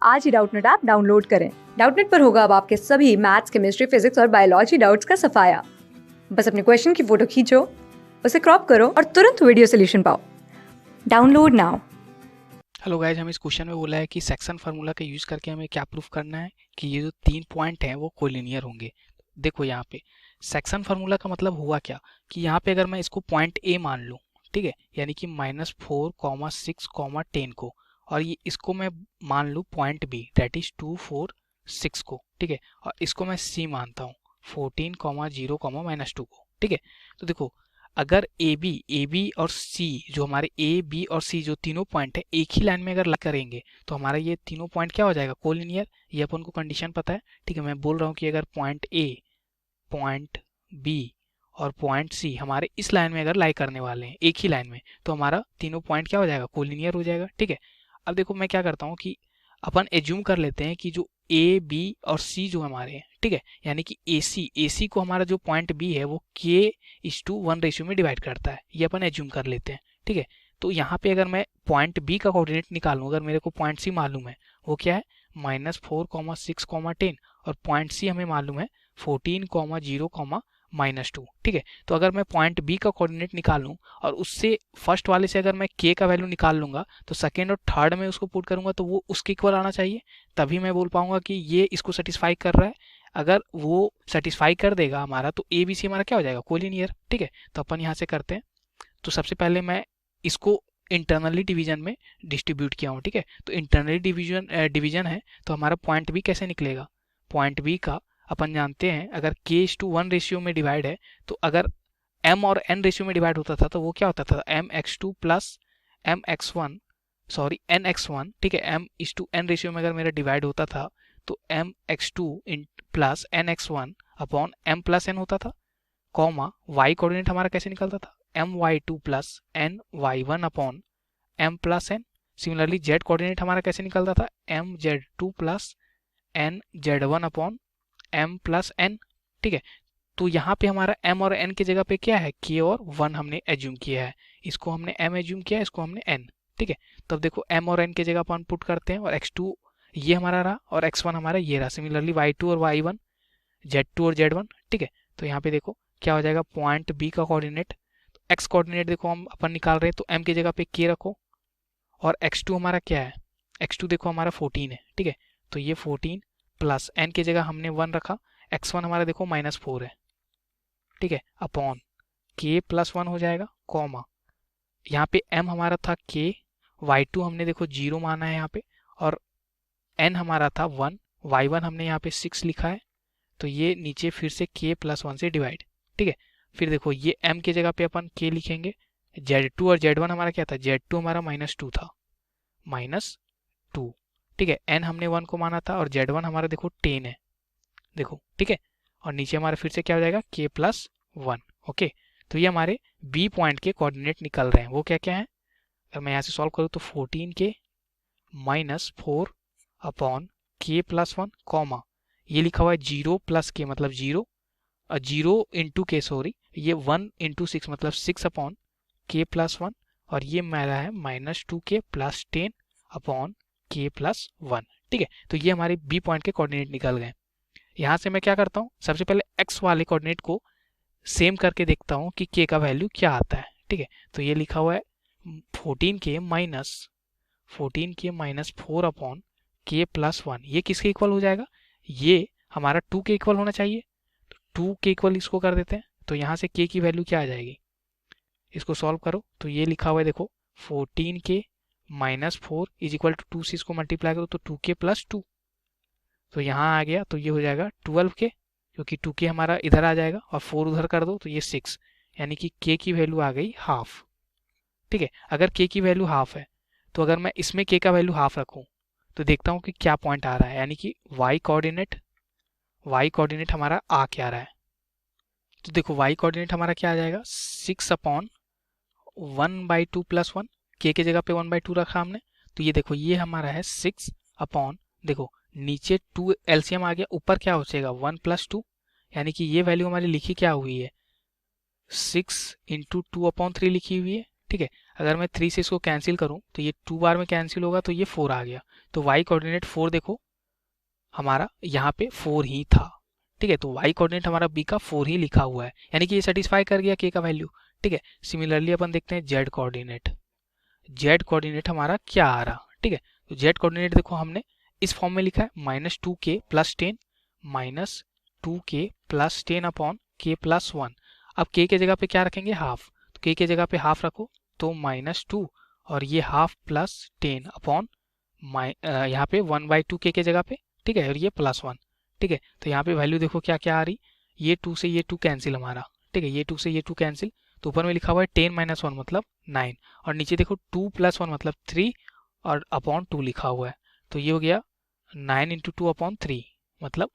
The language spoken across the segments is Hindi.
आज ही डाउटनेट ऐप डाउनलोड करें। डाउटनेट पर होगा अब आपके सभी मैथ्स, केमिस्ट्री, फिजिक्स और बायोलॉजी डाउट्स का सफाया। बस अपने क्वेश्चन की फोटो खींचो, उसे क्रॉप करो और तुरंत वीडियो सोल्यूशन पाओ। Download now. हेलो गाइज, हमें इस क्वेश्चन में बोला है कि सेक्शन फार्मूला का यूज करके हमें क्या प्रूफ करना है कि ये जो 3 पॉइंट हैं वो कोलिनियर होंगे। देखो यहाँ पे सेक्शन फार्मूला का मतलब हुआ क्या कि यहाँ पे अगर मैं इसको पॉइंट ए मान लूँ, ठीक है, यानी कि -4, 6, 10 को, और ये इसको मैं मान लूँ पॉइंट बी दैट इज 2, 4, 6 को, ठीक है, और इसको मैं सी मानता हूँ 14, 0, -2 को, ठीक है। तो देखो अगर ए बी और सी, जो हमारे ए बी और सी जो तीनों पॉइंट है एक ही लाइन में अगर करेंगे तो हमारा ये तीनों पॉइंट क्या हो जाएगा, कोलिनियर। ये अपन को कंडीशन पता है, ठीक है। मैं बोल रहा हूँ कि अगर पॉइंट ए, पॉइंट बी और पॉइंट सी हमारे इस लाइन में अगर लाई करने वाले हैं एक ही लाइन में, तो हमारा तीनों पॉइंट क्या हो जाएगा, कोलिनियर हो जाएगा, ठीक है। अब देखो मैं क्या करता हूँ कि अपन एज्यूम कर लेते हैं कि जो ए बी और सी जो हमारे हैं, ठीक है, यानी कि ए सी को हमारा जो पॉइंट बी है वो k:1 रेशियो में डिवाइड करता है, ये अपन एज्यूम कर लेते हैं, ठीक है। तो यहाँ पे अगर मैं पॉइंट बी का कोऑर्डिनेट निकालूं, अगर मेरे को पॉइंट सी मालूम है वो क्या है -4, 6, 10, और पॉइंट सी हमें मालूम है 14, 0, -2, ठीक है। तो अगर मैं पॉइंट बी का कोऑर्डिनेट निकालूं और उससे फर्स्ट वाले से अगर मैं के का वैल्यू निकाल लूंगा तो सेकेंड और थर्ड में उसको पुट करूंगा तो वो उसके इक्वल आना चाहिए, तभी मैं बोल पाऊंगा कि ये इसको सेटिस्फाई कर रहा है। अगर वो सेटिस्फाई कर देगा हमारा तो ए बी सी हमारा क्या हो जाएगा, कोलिनियर, ठीक है। तो अपन यहाँ से करते हैं। तो सबसे पहले मैं इसको इंटरनली डिवीजन में डिस्ट्रीब्यूट किया हूँ, ठीक है। तो इंटरनली डिवीजन है तो हमारा पॉइंट बी कैसे निकलेगा, पॉइंट बी का अपन जानते हैं अगर k:1 रेशियो में डिवाइड है तो अगर m और n रेशियो में डिवाइड होता था तो वो क्या होता था, mx2 plus mx1, sorry nx1, ठीक है। m:n रेशियो में अगर मेरा डिवाइड होता था तो mx2 plus nx1 upon m plus n होता था, कॉमा y कोऑर्डिनेट हमारा कैसे निकलता था, my2 plus ny1 upon m plus n। Similarly z coordinate हमारा कैसे निकलता था, mz2 plus nz1 upon m plus n, ठीक है। तो यहाँ पे हमारा m और n की जगह पे क्या है, k और 1 हमने एज्यूम किया है, इसको हमने m एज्यूम किया है, इसको हमने n, ठीक है। तो अब देखो m और n की जगह अपन पुट करते हैं और x2 ये हमारा रहा और x1 हमारा ये रहा, सिमिलरली y2 और y1, z2 और z1, ठीक है। तो यहाँ पे देखो क्या हो जाएगा, पॉइंट b का कोऑर्डिनेट, तो x कोऑर्डिनेट देखो हम अपन निकाल रहे हैं तो m की जगह पे k रखो, और x2 हमारा क्या है, x2 देखो हमारा 14 है, ठीक है। तो ये 14 प्लस n की जगह हमने 1 रखा, x1 हमारा देखो -4 है, ठीक है, अपॉन k प्लस 1 हो जाएगा, कॉमा यहाँ पे m हमारा था k, y2 हमने देखो 0 माना है यहाँ पे, और n हमारा था 1, y1 हमने यहाँ पे 6 लिखा है, तो ये नीचे फिर से k प्लस 1 से डिवाइड, ठीक है। फिर देखो ये m की जगह पे अपन k लिखेंगे, z2 और z1 हमारा क्या था, z2 हमारा -2 था, -2, ठीक है। n हमने 1 को माना था और z1 हमारा देखो 10 है, देखो, ठीक है। और नीचे हमारा फिर से क्या हो जाएगा, k प्लस 1, ओके। तो ये हमारे बी पॉइंट के कोऑर्डिनेट निकल रहे हैं, वो क्या क्या है, अगर मैं यहाँ से सॉल्व करूँ तो 14k -4 upon k plus 1, comma ये लिखा हुआ है 0 प्लस k मतलब 0, और 0 इंटू के, सॉरी ये 1 इंटू 6 मतलब 6 अपॉन k प्लस 1, और ये मेरा है -2k plus 10 upon k plus 1, ठीक है। तो ये हमारे बी पॉइंट के कोऑर्डिनेट निकल गए। यहाँ से मैं क्या करता हूँ, सबसे पहले x वाले कोऑर्डिनेट को सेम करके देखता हूँ कि k का वैल्यू क्या आता है, ठीक है। तो ये लिखा हुआ है 14k -4 अपॉन k प्लस 1, ये किसके इक्वल हो जाएगा, ये हमारा 2 के इक्वल होना चाहिए, तो 2 के इक्वल इसको कर देते हैं। तो यहाँ से k की वैल्यू क्या आ जाएगी, इसको सॉल्व करो तो ये लिखा हुआ है देखो 14k -4 इज इक्वल टू 2 से इसको मल्टीप्लाई करो तो 2k प्लस 2, तो यहाँ आ गया तो ये हो जाएगा 12k, क्योंकि 2k हमारा इधर आ जाएगा और 4 उधर कर दो तो ये 6, यानी कि k की वैल्यू आ गई हाफ, ठीक है। अगर k की वैल्यू हाफ है तो अगर मैं इसमें k का वैल्यू हाफ रखूं तो देखता हूँ कि क्या पॉइंट आ रहा है, यानी कि y कोऑर्डिनेट हमारा आ क्या रहा है। तो देखो y कोऑर्डिनेट हमारा क्या आ जाएगा, 6 अपॉन 1/2 प्लस 1, k की जगह पे 1/2 रखा हमने, तो ये देखो ये हमारा है 6 अपॉन, देखो नीचे 2 एलसीएम आ गया, ऊपर क्या हो जाएगा 1 प्लस 2, यानी कि ये वैल्यू हमारी लिखी क्या हुई है, 6 इंटू 2 अपॉन 3 लिखी हुई है, ठीक है। अगर मैं 3 से इसको कैंसिल करूँ तो ये 2 बार में कैंसिल होगा, तो ये 4 आ गया। तो y कोऑर्डिनेट 4 देखो हमारा यहाँ पे 4 ही था। ठीक है, तो y कोऑर्डिनेट हमारा b का 4 ही लिखा हुआ है, यानी कि ये सेटिस्फाई कर गया k का वैल्यू। ठीक है, सिमिलरली अपन देखते हैं z कोऑर्डिनेट। z कोऑर्डिनेट हमारा क्या आ रहा। ठीक है, तो z कोऑर्डिनेट देखो हमने इस फॉर्म में लिखा है -2k + 10 -2k + 10 अपॉन k + 1। अब k के जगह पे क्या रखेंगे, हाफ। तो k के जगह पे हाफ रखो तो -2 और ये हाफ + 10 अपॉन यहाँ पे 1/2 k के जगह पे। ठीक है, और ये +1। ठीक है, तो यहाँ पे वैल्यू देखो क्या क्या आ रही, ये 2 से ये 2 कैंसिल हमारा। ठीक है, ये 2 से ये 2 कैंसिल, तो ऊपर में लिखा हुआ है 10 - 1 मतलब 9, और नीचे देखो 2 + 1 मतलब 3 और अपॉन 2 लिखा हुआ है। तो ये हो गया 9 × 2 अपॉन 3, मतलब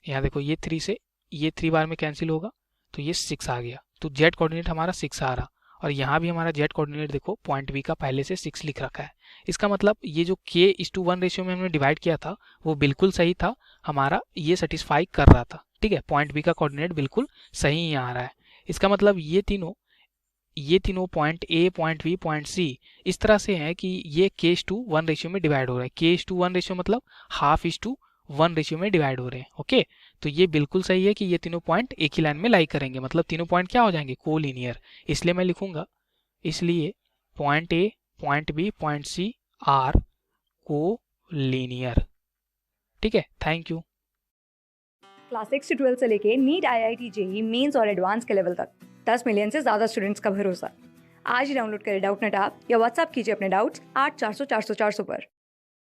यहाँ देखो ये 3 से ये 3 बार में कैंसिल होगा, तो ये 6 आ गया। तो z कोऑर्डिनेट हमारा 6 आ रहा, और यहाँ भी हमारा z कोऑर्डिनेट देखो पॉइंट b का पहले से 6 लिख रखा है। इसका मतलब ये जो k:1 रेशियो में हमने डिवाइड किया था वो बिल्कुल सही था, हमारा ये सेटिस्फाई कर रहा था। ठीक है, पॉइंट b का कोऑर्डिनेट बिल्कुल सही ही आ रहा है। इसका मतलब ये तीनों point A, point B, point C इस तरह से हैं कि ये k:1 रेशियो में डिवाइड हो रहा है। k:1 रेशियो मतलब ½ रेशियो में डिवाइड हो रहे हैं। ओके, तो ये बिल्कुल सही है कि ये तीनों पॉइंट एक ही लाइन में लाई करेंगे, मतलब तीनों पॉइंट क्या हो जाएंगे, कोलिनियर। इसलिए मैं लिखूंगा, इसलिए point A, point B, point C are collinear. ठीक है, थैंक यू। क्लास 6 से 12 से लेके नीट, IIT, JEE मेंस और एडवांस के लेवल तक 10 मिलियन से ज़्यादा स्टूडेंट्स का भरोसा। आज ही डाउनलोड करें डाउटनेट ऐप या व्हाट्सएप कीजिए अपने डाउट्स 8400 400 400 पर।